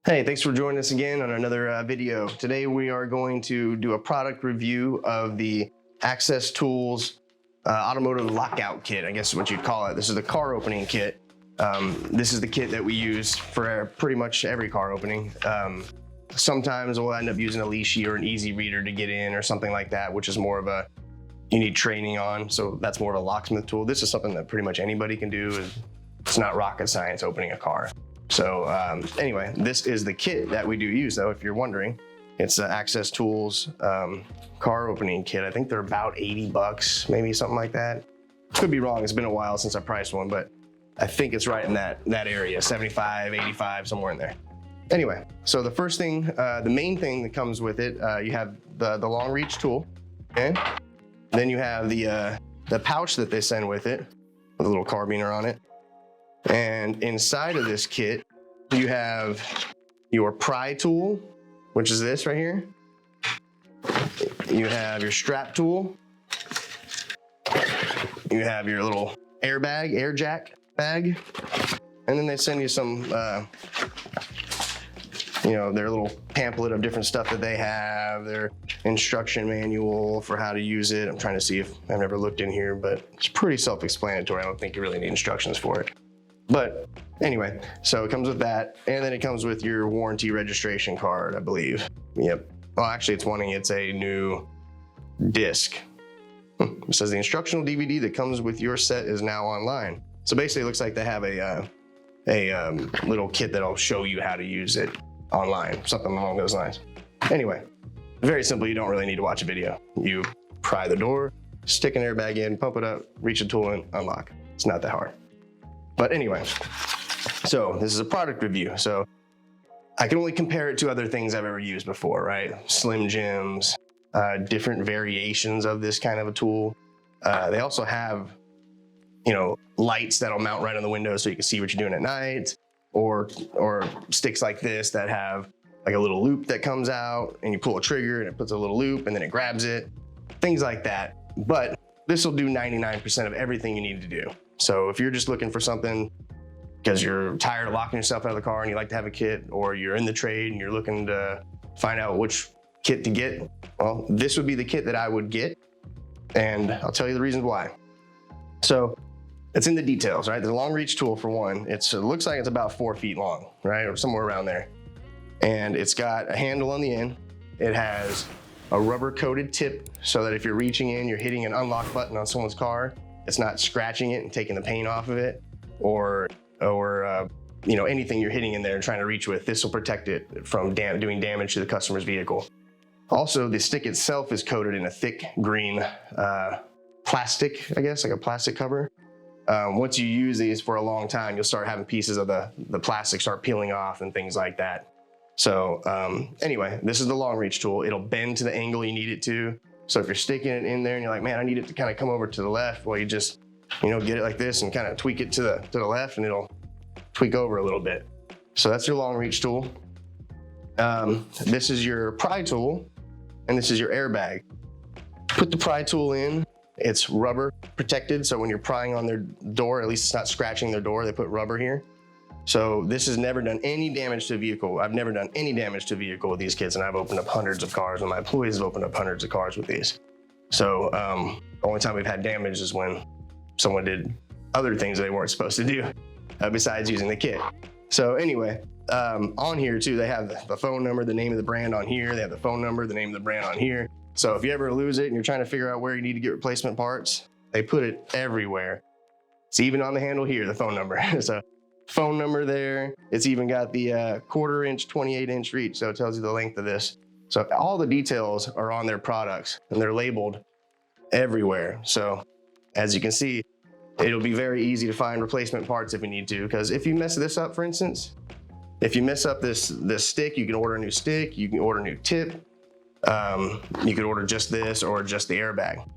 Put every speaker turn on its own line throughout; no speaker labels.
Hey, thanks for joining us again on another video. Today we are going to do a product review of the Access Tools Automotive Lockout Kit, I guess is what you'd call it. This is the car opening kit. This is the kit that we use for pretty much every car opening. Sometimes we'll end up using a leashy or an easy reader to get in or something like that, which is more of a, you need training on. So that's more of a locksmith tool. This is something that pretty much anybody can do. It's not rocket science opening a car. So anyway, this is the kit that we do use though, if you're wondering. It's the Access Tools car opening kit. I think they're about 80 bucks, maybe something like that. Could be wrong, it's been a while since I priced one, but I think it's right in that area, 75, 85, somewhere in there. Anyway, so the first thing, the main thing that comes with it, you have the long reach tool, okay? Then you have the pouch that they send with it, with a little carabiner on it. And inside of this kit, you have your pry tool, which is this right here. You have your strap tool. You have your little air jack bag. And then they send you some, their little pamphlet of different stuff that they have, their instruction manual for how to use it. I'm trying to see if I've never looked in here, but it's pretty self-explanatory. I don't think you really need instructions for it. But anyway, so it comes with that, and then it comes with your warranty registration card, I believe. Yep. Well, actually, it's a new disc. It says the instructional DVD that comes with your set is now online. So basically, it looks like they have a little kit that'll show you how to use it online, something along those lines. Anyway, very simple. You don't really need to watch a video. You pry the door, stick an airbag in, pump it up, reach a tool in, unlock. It's not that hard. But anyway, so this is a product review. So I can only compare it to other things I've ever used before, right? Slim Jims, different variations of this kind of a tool. They also have, lights that'll mount right on the window so you can see what you're doing at night, or sticks like this that have like a little loop that comes out and you pull a trigger and it puts a little loop and then it grabs it, things like that. But this will do 99% of everything you need to do. So if you're just looking for something because you're tired of locking yourself out of the car and you like to have a kit, or you're in the trade and you're looking to find out which kit to get, well, this would be the kit that I would get. And I'll tell you the reasons why. So it's in the details, right? The long reach tool, for one, it looks like it's about 4 feet long, right? Or somewhere around there. And it's got a handle on the end. It has a rubber coated tip so that if you're reaching in, you're hitting an unlock button on someone's car, it's not scratching it and taking the paint off of it, or anything you're hitting in there and trying to reach with. This will protect it from doing damage to the customer's vehicle. Also, the stick itself is coated in a thick green plastic, I guess, like a plastic cover. Once you use these for a long time, you'll start having pieces of the plastic start peeling off and things like that. So anyway, this is the long reach tool. It'll bend to the angle you need it to. So if you're sticking it in there and you're like, man, I need it to kind of come over to the left, well, you just, get it like this and kind of tweak it to the left and it'll tweak over a little bit. So that's your long reach tool. This is your pry tool, and this is your airbag. Put the pry tool in. It's rubber protected, so when you're prying on their door, at least it's not scratching their door. They put rubber here. So this has never done any damage to a vehicle. I've never done any damage to a vehicle with these kits, and I've opened up hundreds of cars, and my employees have opened up hundreds of cars with these. So the only time we've had damage is when someone did other things they weren't supposed to do besides using the kit. So anyway, on here too, they have the phone number, the name of the brand on here. They have the phone number, the name of the brand on here. So if you ever lose it and you're trying to figure out where you need to get replacement parts, they put it everywhere. It's even on the handle here, the phone number. So phone number there. It's even got the 1/4 inch, 28 inch reach. So it tells you the length of this. So all the details are on their products and they're labeled everywhere. So as you can see, it'll be very easy to find replacement parts if you need to. Because if you mess this up, for instance, if you mess up this stick, you can order a new stick, you can order a new tip. You could order just this or just the airbag.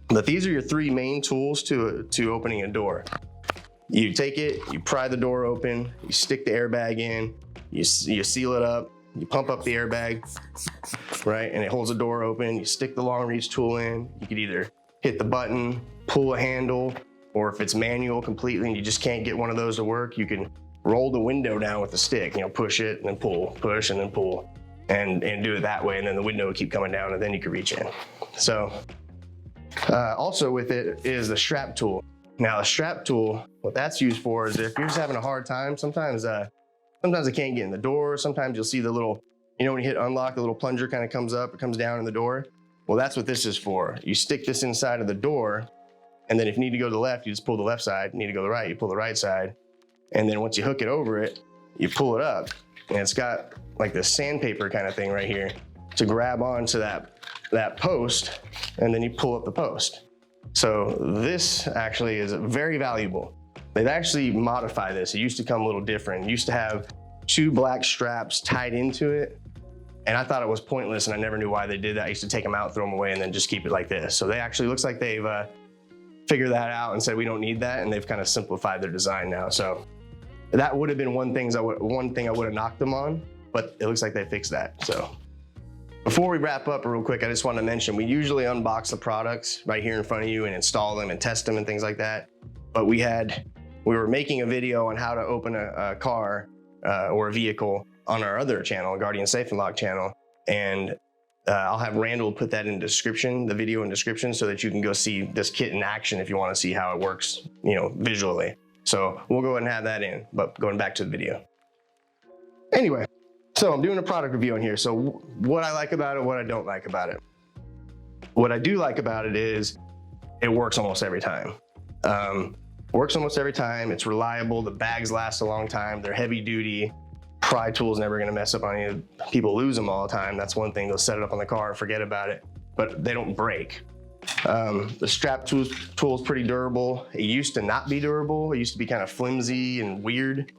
But these are your 3 main tools to opening a door. You take it, you pry the door open, you stick the airbag in, you seal it up, you pump up the airbag, right? And it holds the door open. You stick the long reach tool in. You could either hit the button, pull a handle, or if it's manual completely and you just can't get one of those to work, you can roll the window down with the stick, you know, push it and then pull, push and then pull, and do it that way. And then the window would keep coming down and then you could reach in. So also with it is the strap tool. Now the strap tool, what that's used for is if you're just having a hard time, sometimes it can't get in the door. Sometimes you'll see the little, you know, when you hit unlock, the little plunger kind of comes up, it comes down in the door. Well, that's what this is for. You stick this inside of the door, and then if you need to go to the left, you just pull the left side. You need to go to the right, you pull the right side. And then once you hook it over it, you pull it up, and it's got like this sandpaper kind of thing right here to grab onto that post, and then you pull up the post. So this actually is very valuable. They've actually modified this. It used to come a little different. It used to have 2 black straps tied into it, and I thought it was pointless, and I never knew why they did that. I used to take them out, throw them away, and then just keep it like this. So they actually, looks like they've figured that out and said we don't need that, and they've kind of simplified their design now. So that would have been one thing I would have knocked them on, but it looks like they fixed that. So before we wrap up real quick, I just want to mention we usually unbox the products right here in front of you and install them and test them and things like that. But we were making a video on how to open a car or a vehicle on our other channel, Guardian Safe and Lock channel. And I'll have Randall put that in the description, the video in description, so that you can go see this kit in action if you want to see how it works, you know, visually. So we'll go ahead and have that in, but going back to the video. Anyway, so I'm doing a product review on here. So what I like about it, what I don't like about it. What I do like about it is it works almost every time. Works almost every time. It's reliable. The bags last a long time. They're heavy duty. Pry tool's never gonna mess up on you. People lose them all the time. That's one thing. They'll set it up on the car and forget about it, but they don't break. The strap tool's pretty durable. It used to not be durable. It used to be kind of flimsy and weird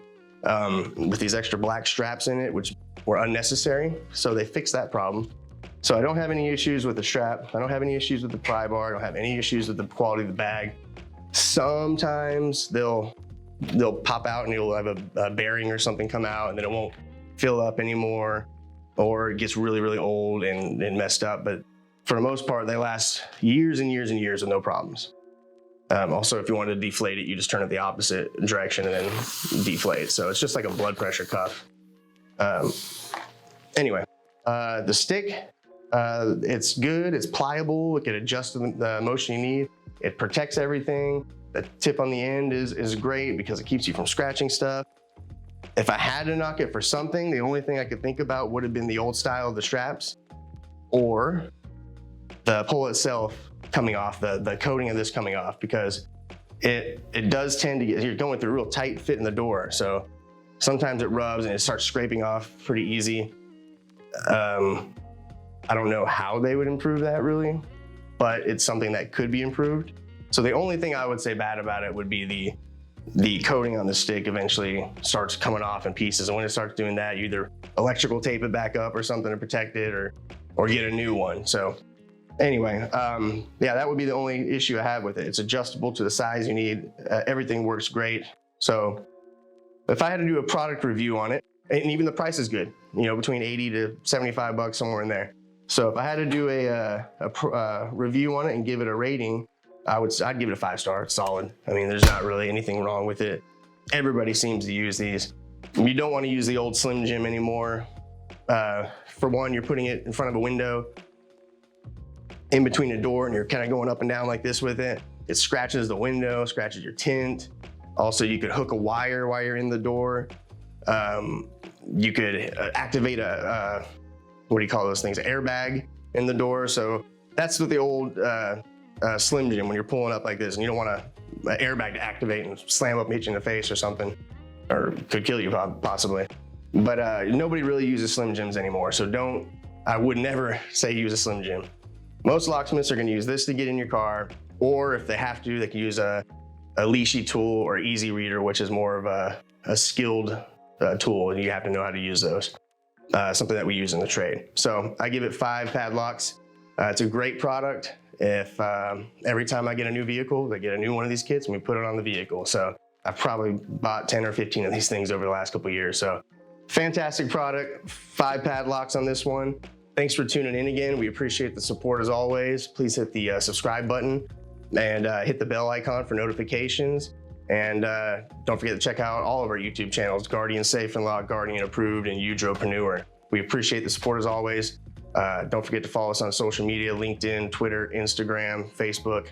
with these extra black straps in it, which were unnecessary. So they fixed that problem. So I don't have any issues with the strap. I don't have any issues with the pry bar. I don't have any issues with the quality of the bag. Sometimes they'll pop out and you'll have a bearing or something come out and then it won't fill up anymore, or it gets really, really old and messed up. But for the most part, they last years and years and years with no problems. Also, if you want to deflate it, you just turn it the opposite direction and then deflate. So it's just like a blood pressure cuff. Anyway, the stick, it's good, it's pliable, it can adjust the motion you need. It protects everything. The tip on the end is great because it keeps you from scratching stuff. If I had to knock it for something, the only thing I could think about would have been the old style of the straps, or the pull itself coming off, the coating of this coming off, because it does tend to get, you're going through a real tight fit in the door. So sometimes it rubs and it starts scraping off pretty easy. I don't know how they would improve that really, but it's something that could be improved. So the only thing I would say bad about it would be the coating on the stick eventually starts coming off in pieces. And when it starts doing that, you either electrical tape it back up or something to protect it, or get a new one. So anyway, yeah, that would be the only issue I have with it. It's adjustable to the size you need. Everything works great. So if I had to do a product review on it, and even the price is good, you know, between 80 to 75 bucks, somewhere in there. So if I had to do a review on it and give it a rating, I'd give it a 5-star. It's solid. I mean, there's not really anything wrong with it. Everybody seems to use these. You don't want to use the old Slim Jim anymore. For one, you're putting it in front of a window, in between a door, and you're kind of going up and down like this with it. It scratches the window, scratches your tint. Also, you could hook a wire while you're in the door. You could activate a, what do you call those things? An airbag in the door. So that's what the old Slim Jim, when you're pulling up like this and you don't want an airbag to activate and slam up and hit you in the face or something, or could kill you possibly. But nobody really uses Slim Jims anymore. So I would never say use a Slim Jim. Most locksmiths are gonna use this to get in your car, or if they have to, they can use a leashy tool or easy reader, which is more of a skilled tool, and you have to know how to use those. Something that we use in the trade. So I give it 5 padlocks. It's a great product. If every time I get a new vehicle, they get a new one of these kits and we put it on the vehicle. So I've probably bought 10 or 15 of these things over the last couple of years. So fantastic product, 5 padlocks on this one. Thanks for tuning in again. We appreciate the support as always. Please hit the subscribe button and hit the bell icon for notifications. And don't forget to check out all of our YouTube channels, Guardian Safe and Lock, Guardian Approved, and Udropreneur. We appreciate the support as always. Don't forget to follow us on social media, LinkedIn, Twitter, Instagram, Facebook.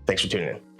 Thanks for tuning in.